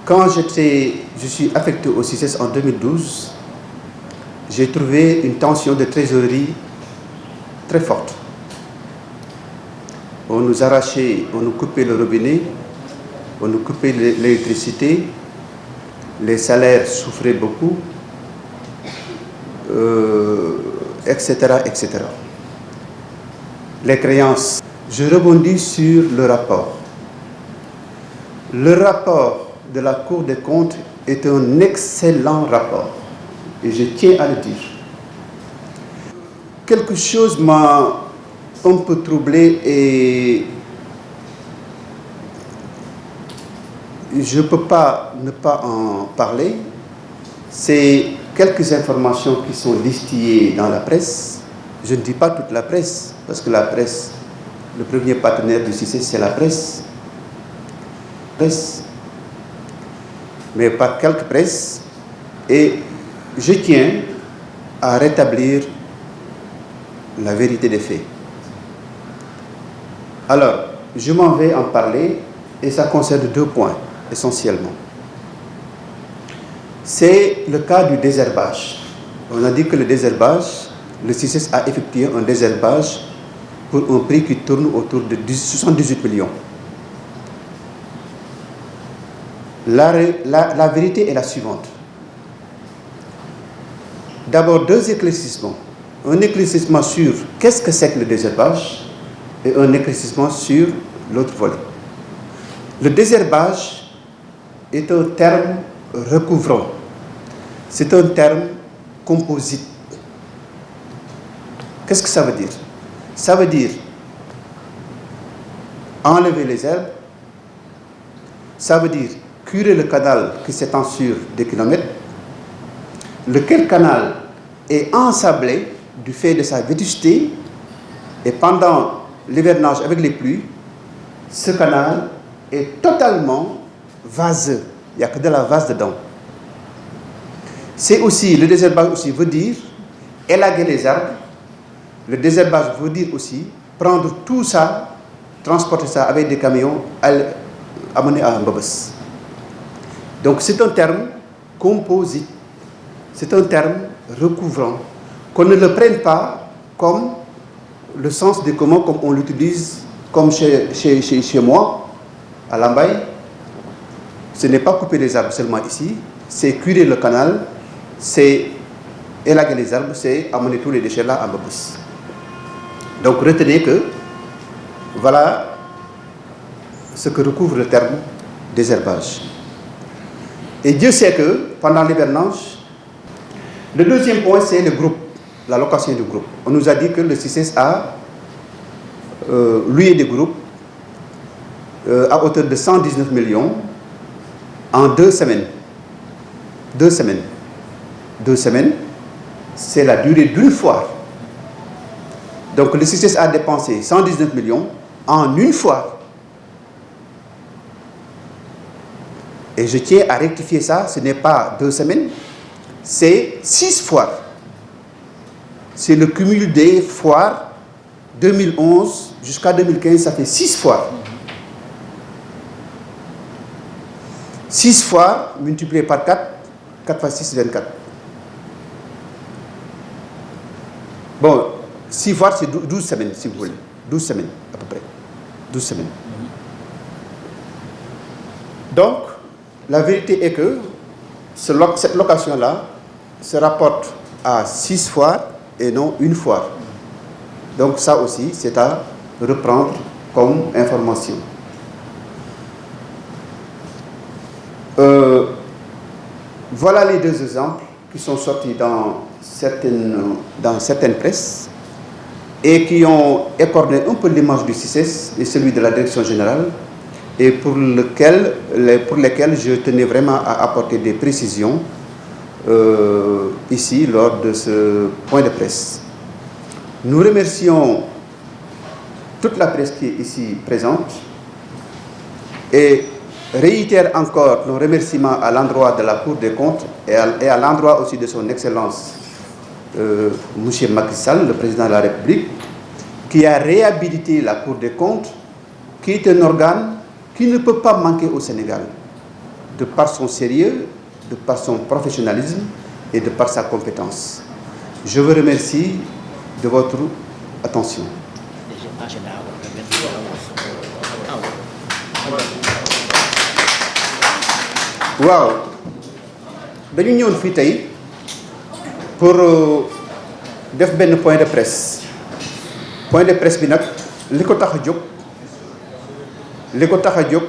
Quand je suis affecté au CICES en 2012, j'ai trouvé une tension de trésorerie très forte. On nous arrachait, on nous coupait le robinet, on nous coupait l'électricité, les salaires souffraient beaucoup, etc., etc. Les créances. Je rebondis sur le rapport. Le rapport de la Cour des comptes est un excellent rapport, et je tiens à le dire. Quelque chose m'a un peu troublé et je ne peux pas ne pas en parler. C'est quelques informations qui sont distillées dans la presse. Je ne dis pas toute la presse, parce que la presse, le premier partenaire du CICES, c'est la presse. Mais par quelques presses, et je tiens à rétablir la vérité des faits. Alors, je m'en vais en parler, et ça concerne deux points, essentiellement. C'est le cas du désherbage. On a dit que le désherbage, le CICES a effectué un désherbage pour un prix qui tourne autour de 78 millions. La vérité est la suivante. D'abord, deux éclaircissements. Un éclaircissement sur qu'est-ce que c'est que le désherbage et un éclaircissement sur l'autre volet. Le désherbage est un terme recouvrant. C'est un terme composite. Qu'est-ce que ça veut dire? Ça veut dire enlever les herbes, ça veut dire curer le canal qui s'étend sur des kilomètres, lequel canal est ensablé du fait de sa vétusté, et pendant l'hivernage avec les pluies, ce canal est totalement vaseux. Il n'y a que de la vase dedans. C'est aussi, le désherbage aussi veut dire élaguer les arbres. Le désherbage veut dire aussi prendre tout ça, transporter ça avec des camions, amener à Mbabas. Donc c'est un terme composite, c'est un terme recouvrant, qu'on ne le prenne pas comme le sens des communs, comme on l'utilise, comme chez moi, à Lambaye. Ce n'est pas couper les arbres seulement ici, c'est curer le canal, c'est élaguer les arbres, c'est amener tous les déchets là à Mbabas. Donc retenez que voilà ce que recouvre le terme désherbage. Et Dieu sait que pendant l'hivernage, le deuxième point c'est le groupe, la location du groupe. On nous a dit que le CICES a loué des groupes à hauteur de 119 millions en 2 semaines. 2 semaines. 2 semaines, c'est la durée d'une foire. Donc le CICES a dépensé 119 millions en une foire. Et je tiens à rectifier ça, ce n'est pas 2 semaines, c'est 6 foires. C'est le cumul des foires 2011 jusqu'à 2015, ça fait 6 foires. 6 foires multipliées par 4, 4 fois 6, 24. Bon, 6 foires, c'est 12 semaines, si vous voulez. 12 semaines, à peu près. 12 semaines. Donc, la vérité est que cette location-là se rapporte à 6 foires et non une foire. Donc ça aussi, c'est à reprendre comme information. Voilà les deux exemples qui sont sortis dans certaines presses et qui ont écorné un peu l'image du CICES et celui de la direction générale, et pour lesquels je tenais vraiment à apporter des précisions ici lors de ce point de presse. Nous remercions toute la presse qui est ici présente et réitère encore nos remerciements à l'endroit de la Cour des comptes et à l'endroit aussi de son Excellence M. Macky Sall, le Président de la République, qui a réhabilité la Cour des comptes, qui est un organe qui ne peut pas manquer au Sénégal. de par son sérieux, de par son professionnalisme et de par sa compétence. Je vous remercie de votre attention. Waaw dañu ñëwoon fii tey pour def benn point de presse bi nag li ko tax a jóg